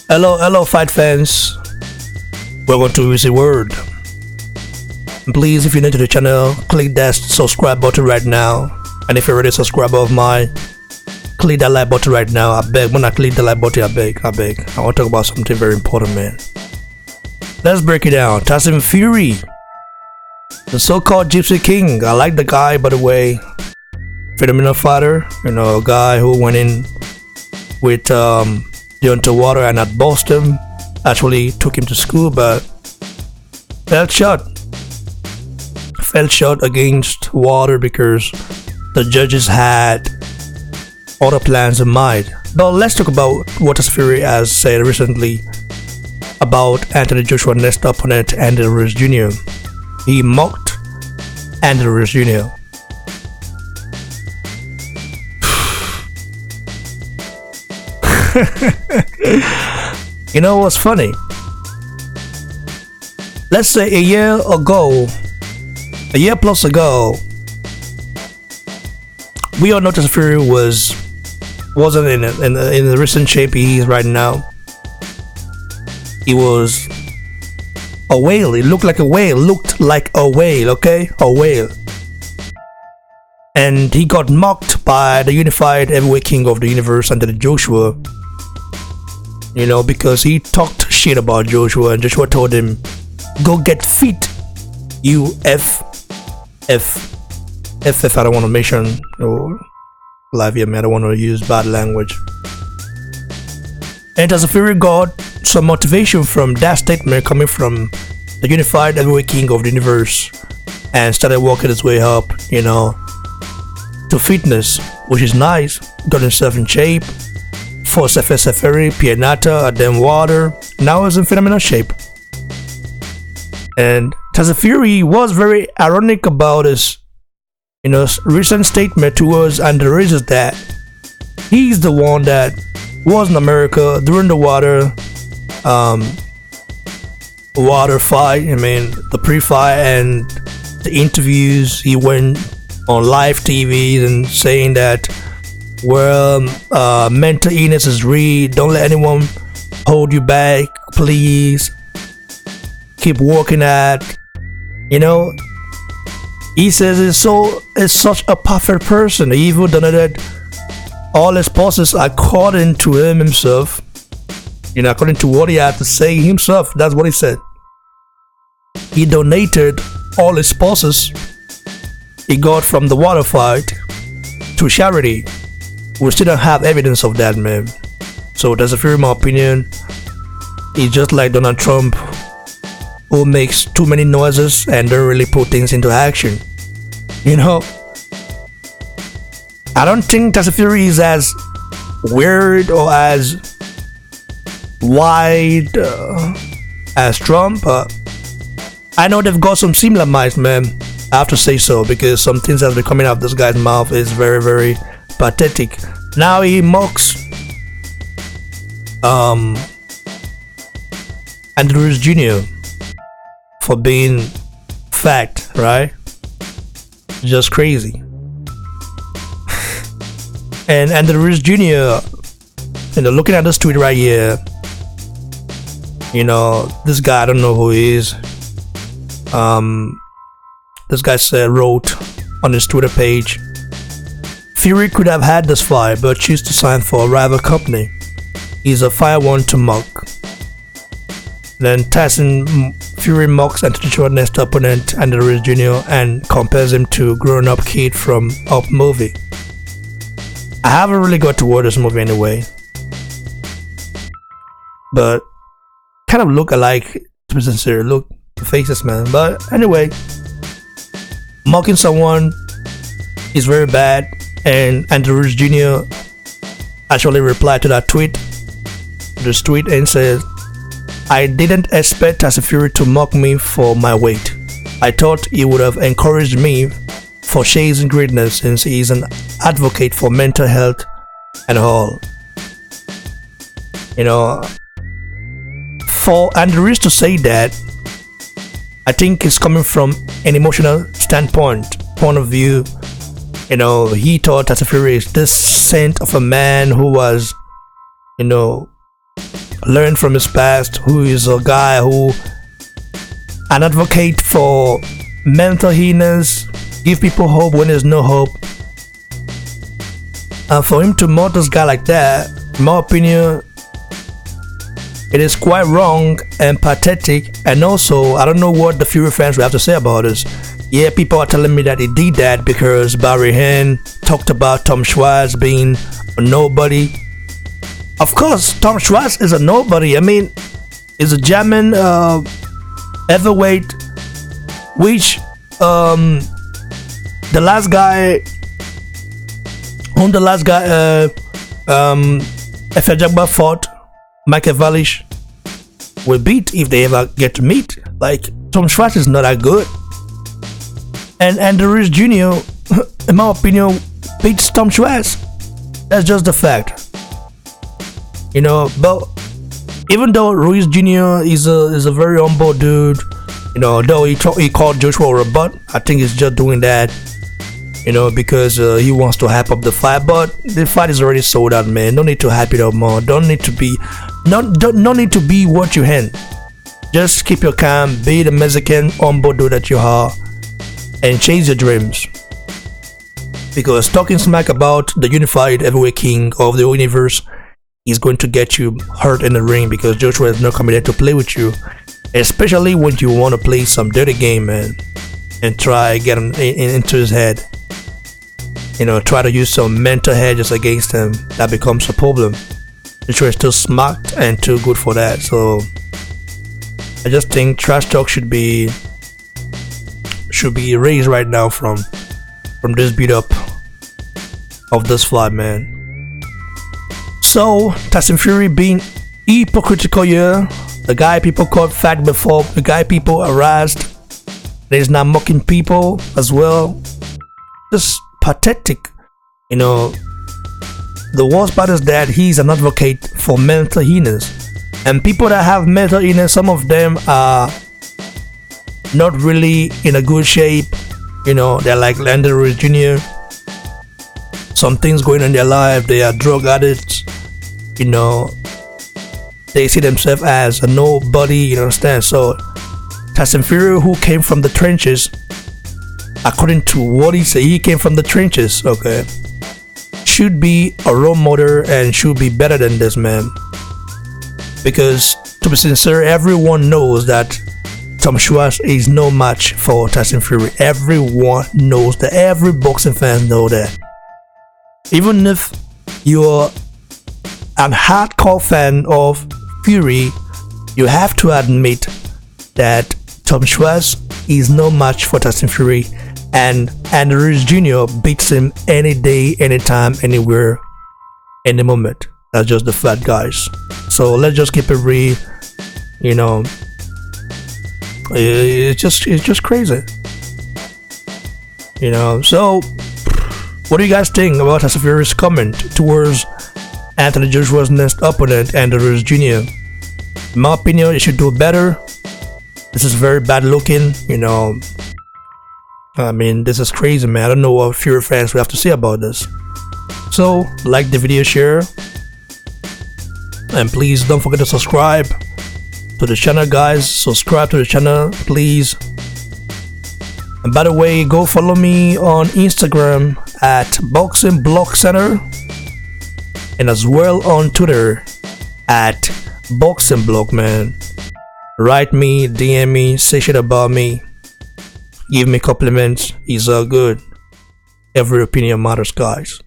Hello, fight fans. Welcome to Ruiz Word. Please, if you're new to the channel, click that subscribe button right now. And if you're already a subscriber of mine, click that like button right now. I beg. When I click the like button, I beg. I want to talk about something very important, man. Let's break it down. Tyson Fury, the so-called Gypsy King. I like the guy, by the way. Phenomenal fighter. A guy who went in with Deontay Wilder and not bossed him. Actually took him to school, but fell short against Wilder because the judges had other plans in mind. But let's talk about what Tyson Fury has said recently about Anthony Joshua's next opponent, Andy Ruiz Jr. He mocked Andy Ruiz Jr. You know what's funny? Let's say a year plus ago, we all noticed Fury wasn't in the recent shape he is right now. He was a whale. He looked like a whale. Okay, a whale. And he got mocked by the unified heavyweight king of the universe, Anthony Joshua. Because he talked shit about Joshua, and Joshua told him, "Go get fit, you F. I don't want to mention live here, man. I don't want to use bad language." And Tyson Fury got some motivation from that statement coming from the unified heavyweight king of the universe, and started working his way up, to fitness, which is nice. Got himself in shape. First Fury, Pianata, then Wilder. Now he's in phenomenal shape. And Tyson Fury was very ironic about his, recent statement towards Andy Ruiz, is that he's the one that was in America during the Wilder fight. The pre-fight and the interviews. He went on live TV and saying that, mental illness is real. Don't let anyone hold you back. Please keep working at. He says it's such a perfect person. He even donated all his pulses according to him himself. According to what he had to say himself. That's what he said. He donated all his pulses he got from the Wilder fight to charity. We still don't have evidence of that, man. So that's a my opinion. He's just like Donald Trump, who makes too many noises and don't really put things into action. I don't think Tyson Fury is as weird or as wide as Trump. I know they've got some similar minds, man. I have to say so, because some things that have been coming out of this guy's mouth is very, very pathetic. Now he mocks Andy Ruiz Jr. for being fat, right? Just crazy. And Andy Ruiz Jr., looking at this tweet right here, this guy, I don't know who he is. This guy wrote on his Twitter page, "Fury could have had this fight, but choose to sign for a rival company. He's a fire one to mock." Then Tyson Fury mocks Anthony Joshua's next opponent, Andy Ruiz Jr., and compares him to grown-up kid from Up movie. I haven't really got to watch this movie anyway, but kind of look alike, to be sincere. Look, the faces, man. But anyway, mocking someone is very bad. And Andy Ruiz Jr. actually replied to that tweet, and says, "I didn't expect Tyson Fury to mock me for my weight. I thought he would have encouraged me for chasing greatness, since he is an advocate for mental health and all." For Andy Ruiz to say that, I think it's coming from an emotional point of view. He thought Tyson Fury is this saint of a man who was, learn from his past, who is a guy who an advocate for mental illness, give people hope when there's no hope. And for him to mock this guy like that, in my opinion, it is quite wrong and pathetic. And also, I don't know what the Fury fans will have to say about this. Yeah, people are telling me that he did that because Barry Hand talked about Tom Schwartz being a nobody. Of course, Tom Schwartz is a nobody. I mean, he's a German heavyweight, which the last guy F. Jagba fought, Michael Valish, will beat if they ever get to meet. Like, Tom Schwartz is not that good. And Ruiz Jr., in my opinion, beats Tom Schwartz. That's just the fact. You know, but even though Ruiz Jr. is a very humble dude, you know, though he called Joshua a robot, I think he's just doing that, you know, because he wants to hype up the fight. But the fight is already sold out, man. No need to hype it up more. Don't need to be what you hand. Just keep your calm, be the Mexican humble dude that you are, and chase your dreams. Because talking smack about the unified heavyweight king of the universe is going to get you hurt in the ring, because Joshua is not coming there to play with you, especially when you want to play some dirty game, man, and try get him into his head. You know, try to use some mental hedges against him. That becomes a problem. Joshua is too smart and too good for that. So I just think trash talk should be erased right now from this beat up of this fight, man. So Tyson Fury being hypocritical here, the guy people called fat before, the guy people harassed, he's now mocking people as well. Just pathetic. You know, the worst part is that he's an advocate for mental illness, and people that have mental illness, some of them are not really in a good shape. You know, they're like Ruiz Jr. Some things going on in their life. They are drug addicts. You know, they see themselves as a nobody. You understand? So Tyson Fury, who came from the trenches, according to what he said, he came from the trenches. Okay, should be a role model and should be better than this man. Because to be sincere, everyone knows that Tom Schwartz is no match for Tyson Fury. Everyone knows that. Every boxing fan knows that. Even if you're a hardcore fan of Fury, you have to admit that Tom Schwartz is no match for Tyson Fury, and Ruiz Jr. beats him any day, anytime, anywhere, any moment. That's just the fact, guys. So let's just keep it real. You know, it's just crazy. You know, so what do you guys think about Tyson Fury's comment towards Anthony Joshua's next opponent, Ruiz Jr.? In my opinion, he should do better. This is very bad looking, you know. I mean, this is crazy, man. I don't know what Fury fans will have to say about this. So, like the video, share, and please don't forget to subscribe to the channel, guys. Subscribe to the channel, please. And by the way, go follow me on Instagram at Boxing Block Center, and as well on Twitter at Boxing Block, man. Write me, DM me, say shit about me, give me compliments. It's all good. Every opinion matters, guys.